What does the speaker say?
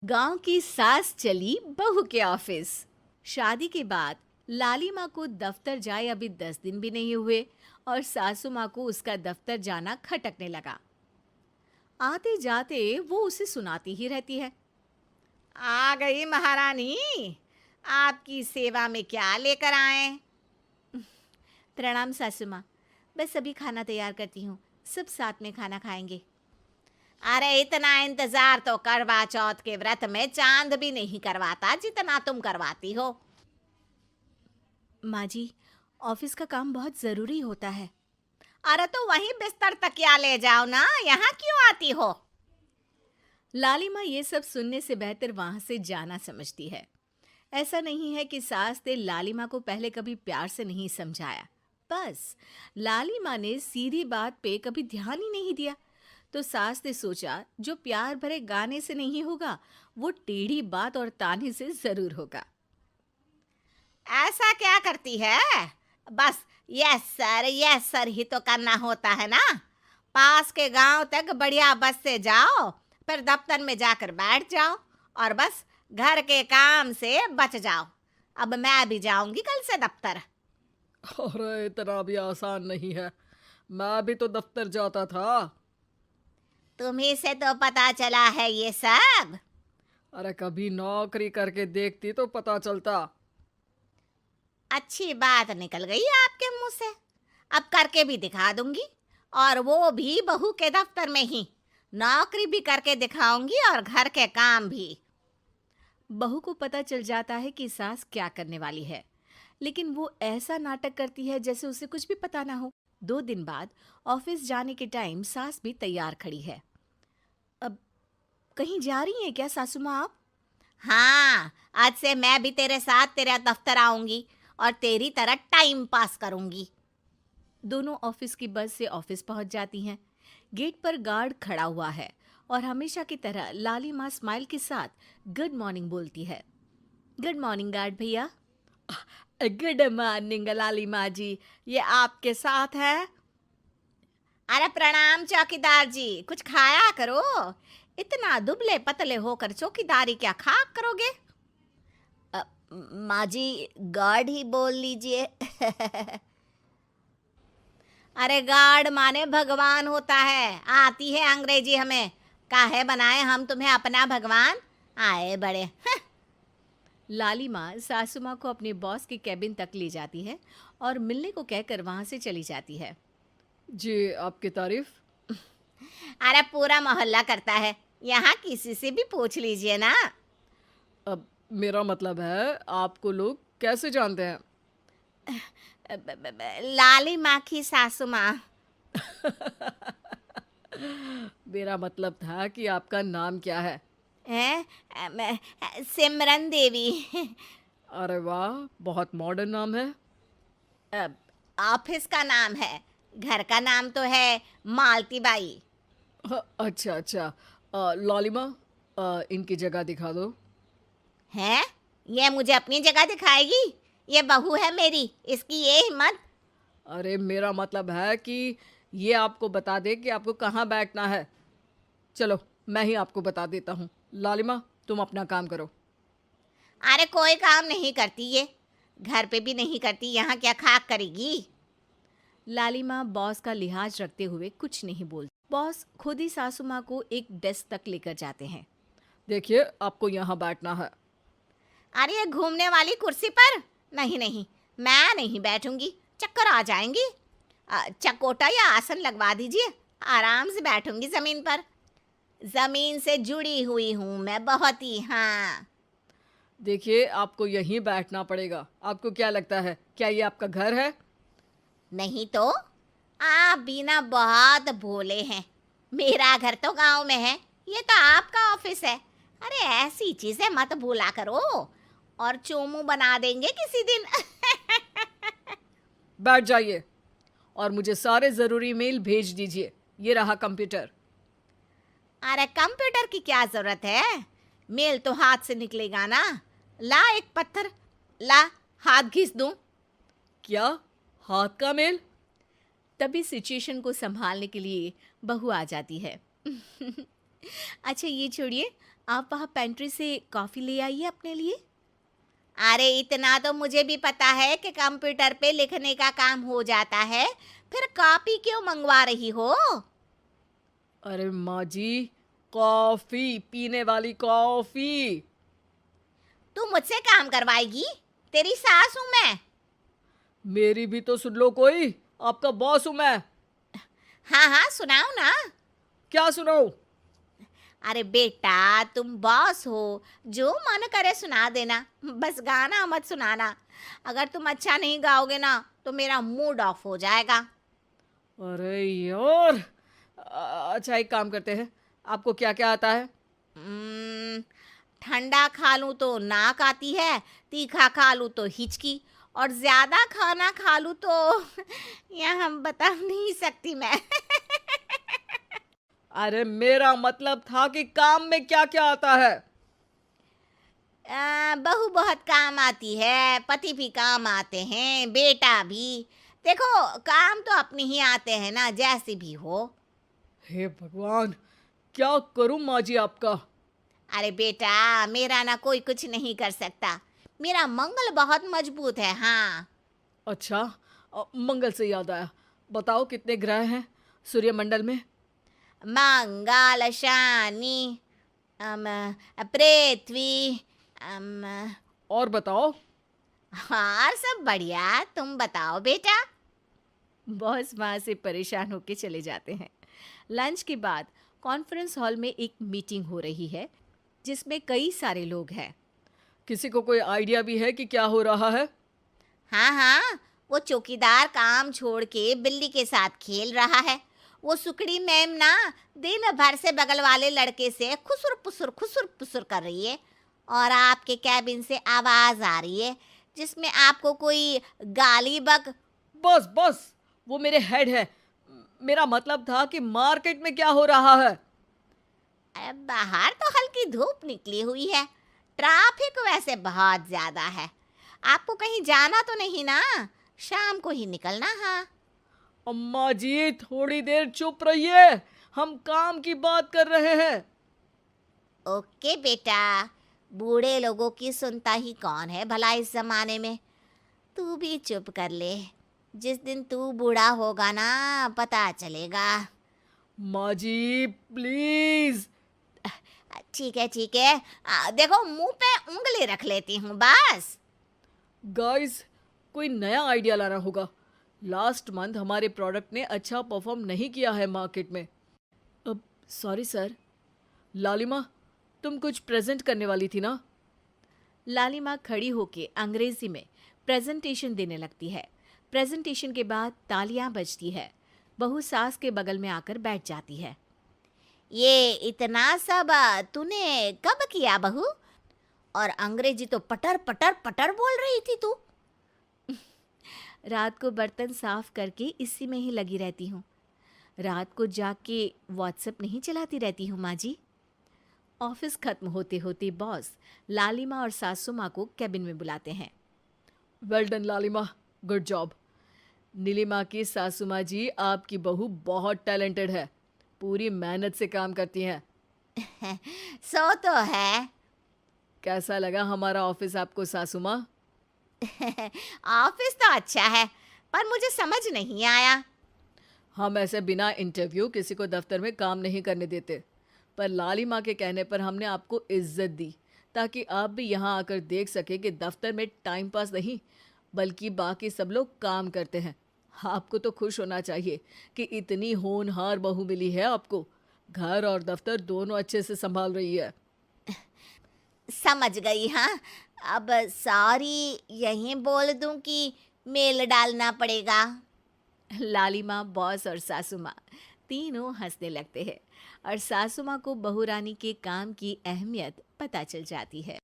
गांव की सास चली बहू के ऑफिस। शादी के बाद लाली माँ को दफ्तर जाए अभी 10 दिन भी नहीं हुए और सासू माँ को उसका दफ्तर जाना खटकने लगा। आते जाते वो उसे सुनाती ही रहती है। आ गई महारानी। आपकी सेवा में क्या लेकर आए? प्रणाम सासू माँ, बस अभी खाना तैयार करती हूँ, सब साथ में खाना खाएंगे। अरे इतना इंतजार तो करवा चौथ के व्रत में चांद भी नहीं करवाता जितना तुम करवाती हो। माँ जी, ऑफिस का काम बहुत ज़रूरी होता है। अरे तो वहीं बिस्तर तकिया ले जाओ ना, यहाँ क्यों आती हो? लाली माँ ये सब सुनने से बेहतर वहां से जाना समझती है। ऐसा नहीं है कि सास ने लाली माँ को पहले कभी प्यार से नहीं समझाया, बस लाली माँ ने सीधी बात पे कभी ध्यान ही नहीं दिया। तो सास ने सोचा जो प्यार भरे गाने से नहीं होगा वो टेढ़ी बात और ताने से जरूर होगा। ऐसा क्या करती है? बस यस सर ही तो करना होता है ना। पास के गांव तक बढ़िया बस से जाओ, फिर दफ्तर में जाकर बैठ जाओ और बस घर के काम से बच जाओ। अब मैं भी जाऊंगी कल से दफ्तर। अरे इतना भी आसान नहीं है। मैं भी तो दफ्तर जाता था। तुम्ही से तो पता चला है ये सब। अरे कभी नौकरी करके देखती तो पता चलता। अच्छी बात निकल गई आपके मुंह से। अब करके भी दिखा दूंगी, और वो भी बहू के दफ्तर में ही। नौकरी भी करके दिखाऊंगी और घर के काम भी। बहू को पता चल जाता है कि सास क्या करने वाली है, लेकिन वो ऐसा नाटक करती है जैसे उसे कुछ भी पता ना हो। 2 दिन बाद ऑफिस जाने के टाइम सास भी तैयार खड़ी है। अब कहीं जा रही हैं क्या सासू माँ आप? हाँ, आज से मैं भी तेरे साथ तेरा दफ्तर आऊंगी और तेरी तरह टाइम पास करूंगी। दोनों ऑफिस की बस से ऑफिस पहुंच जाती हैं। गेट पर गार्ड खड़ा हुआ है और हमेशा की तरह लाली माँ स्माइल के साथ गुड मॉर्निंग बोलती है। गुड मॉर्निंग गार्ड भैया। गुड मॉर्निंग लाली माँ जी, ये आपके साथ है। अरे प्रणाम चौकीदार जी, कुछ खाया करो। इतना दुबले पतले होकर चौकीदारी क्या खाक करोगे? माँ जी, गार्ड ही बोल लीजिए। अरे गार्ड माने भगवान होता है, आती है अंग्रेजी हमें। काहे बनाए हम तुम्हें अपना भगवान? आए बड़े। लाली माँ सासू माँ को अपने बॉस के कैबिन तक ले जाती है और मिलने को कहकर वहां से चली जाती है। जी आपकी तारीफ। अरे पूरा मोहल्ला करता है, यहाँ किसी से भी पूछ लीजिए ना। अब मेरा मतलब है आपको लोग कैसे जानते हैं? लाली माँ की सासू माँ। मेरा मतलब था कि आपका नाम क्या है? है सिमरन देवी। अरे वाह, बहुत मॉडर्न नाम है। अब ऑफिस का नाम है, घर का नाम तो है मालती बाई। अच्छा अच्छा। लालिमा, इनकी जगह दिखा दो। है, ये मुझे अपनी जगह दिखाएगी? ये बहू है मेरी, इसकी ये हिम्मत। अरे मेरा मतलब है कि ये आपको बता दे कि आपको कहाँ बैठना है। चलो मैं ही आपको बता देता हूँ। लालिमा, तुम अपना काम करो। अरे कोई काम नहीं करती ये, घर पे भी नहीं करती, यहाँ क्या खाक करेगी? लाली माँ बॉस का लिहाज रखते हुए कुछ नहीं बोलती। बॉस खुद ही सासू माँ को एक डेस्क तक लेकर जाते हैं। देखिए, आपको यहाँ बैठना है। अरे ये घूमने वाली कुर्सी पर? नहीं नहीं, मैं नहीं बैठूंगी, चक्कर आ जाएंगी। चकोटा या आसन लगवा दीजिए, आराम से बैठूंगी जमीन पर। जमीन से जुड़ी हुई हूँ मैं बहुत ही। हाँ। देखिए, आपको यहीं बैठना पड़ेगा। आपको क्या लगता है, क्या ये आपका घर है? नहीं तो, आप भी ना बहुत भोले हैं। मेरा घर तो गांव में है, ये तो आपका ऑफिस है। अरे ऐसी चीजें मत भूला करो, और चोमू बना देंगे किसी दिन। बैठ जाइए और मुझे सारे ज़रूरी मेल भेज दीजिए। ये रहा कंप्यूटर। अरे कंप्यूटर की क्या जरूरत है, मेल तो हाथ से निकलेगा ना। ला एक पत्थर, ला हाथ घिस दूं। क्या? हाथ का मेल? तभी सिचुएशन को संभालने के लिए बहू आ जाती है। अच्छा ये छोड़िए, आप वहाँ पेंट्री से कॉफ़ी ले आइए अपने लिए। अरे इतना तो मुझे भी पता है कि कंप्यूटर पे लिखने का काम हो जाता है, फिर कॉपी क्यों मंगवा रही हो? अरे माँ जी, कॉफी, पीने वाली कॉफी। तू मुझसे काम करवाएगी? तेरी सास हूं मैं। मेरी भी तो सुन लो कोई, आपका बॉस हूं मैं। हाँ हाँ सुनाओ ना। क्या सुनाऊं? अरे बेटा तुम बॉस हो, जो मन करे सुना देना, बस गाना मत सुनाना। अगर तुम अच्छा नहीं गाओगे ना तो मेरा मूड ऑफ हो जाएगा। अरे यार, अच्छा एक काम करते हैं, आपको क्या क्या आता है? हम्म, ठंडा खा लूं तो नाक आती है, तीखा खा लूं तो हिचकी, और ज्यादा खाना खा लूं तो यह हम बता नहीं सकती मैं। अरे मेरा मतलब था कि काम में क्या क्या आता है। बहू बहुत काम आती है, पति भी काम आते हैं, बेटा भी। देखो काम तो अपने ही आते हैं ना, जैसे भी हो। हे भगवान, क्या करूं माँ जी आपका। अरे बेटा मेरा ना कोई कुछ नहीं कर सकता, मेरा मंगल बहुत मजबूत है। हाँ अच्छा, मंगल से याद आया, बताओ कितने ग्रह हैं सूर्यमंडल में? मंगल शनि अम, पृथ्वी अम, और बताओ। हाँ सब बढ़िया, तुम बताओ बेटा। बॉस वहाँ से परेशान होके चले जाते हैं। लंच के बाद कॉन्फ्रेंस हॉल में एक मीटिंग हो रही है जिसमें कई सारे लोग हैं। किसी को कोई आइडिया भी है कि क्या हो रहा है? हाँ हाँ, वो चौकीदार काम छोड़ के बिल्ली के साथ खेल रहा है। वो सुकड़ी मैम ना दिन भर से बगल वाले लड़के से खुसुर पुसुर कर रही है, और आपके कैबिन से आवाज आ रही है जिसमें आपको कोई गाली बक। बस बस, वो मेरे हेड है। मेरा मतलब था कि मार्केट में क्या हो रहा है। बाहर तो हल्की धूप निकली हुई है, ट्रैफिक वैसे बहुत ज्यादा है। आपको कहीं जाना तो नहीं ना? शाम को ही निकलना। हाँ अम्मा जी थोड़ी देर चुप रहिए, हम काम की बात कर रहे हैं। ओके बेटा, बूढ़े लोगों की सुनता ही कौन है भला इस जमाने में। तू भी चुप कर ले, जिस दिन तू बूढ़ा होगा ना पता चलेगा। माँ जी प्लीज। ठीक है, देखो मुंह पे उंगली रख लेती हूँ बस। गाइस, कोई नया आइडिया लाना होगा। लास्ट मंथ हमारे प्रोडक्ट ने अच्छा परफॉर्म नहीं किया है मार्केट में। अब सॉरी सर। लालिमा, तुम कुछ प्रेजेंट करने वाली थी ना? लालिमा खड़ी होके अंग्रेजी में प्रेजेंटेशन देने लगती है। प्रेजेंटेशन के बाद तालियां बजती है। बहू सास के बगल में आकर बैठ जाती है। ये इतना सब तूने कब किया बहू? और अंग्रेजी तो पटर पटर पटर बोल रही थी तू। रात को बर्तन साफ करके इसी में ही लगी रहती हूँ। रात को जाग के व्हाट्सएप नहीं चलाती रहती हूँ माँ जी। ऑफिस खत्म होते होते बॉस लालिमा और सासू माँ को कैबिन में बुलाते हैं। वेल डन लालिमा, गुड जॉब। नीलिमा की सासू माँ जी, आपकी बहू बहुत टैलेंटेड है, पूरी मेहनत से काम करती हैं। सो तो है। कैसा लगा हमारा ऑफिस आपको सासू माँ? ऑफिस तो अच्छा है, पर मुझे समझ नहीं आया। हम ऐसे बिना इंटरव्यू किसी को दफ्तर में काम नहीं करने देते, पर लालिमा के कहने पर हमने आपको इज्जत दी ताकि आप भी यहाँ आकर देख सके कि दफ्तर में टाइम पास नहीं बल्कि बाकी सब लोग काम करते हैं। आपको तो खुश होना चाहिए कि इतनी होनहार बहू मिली है आपको। घर और दफ्तर दोनों अच्छे से संभाल रही है। समझ गई। हाँ अब सॉरी यहीं बोल दूं कि मेल डालना पड़ेगा? लालिमा, बॉस और सासू माँ तीनों हंसने लगते हैं और सासू माँ को बहू रानी के काम की अहमियत पता चल जाती है।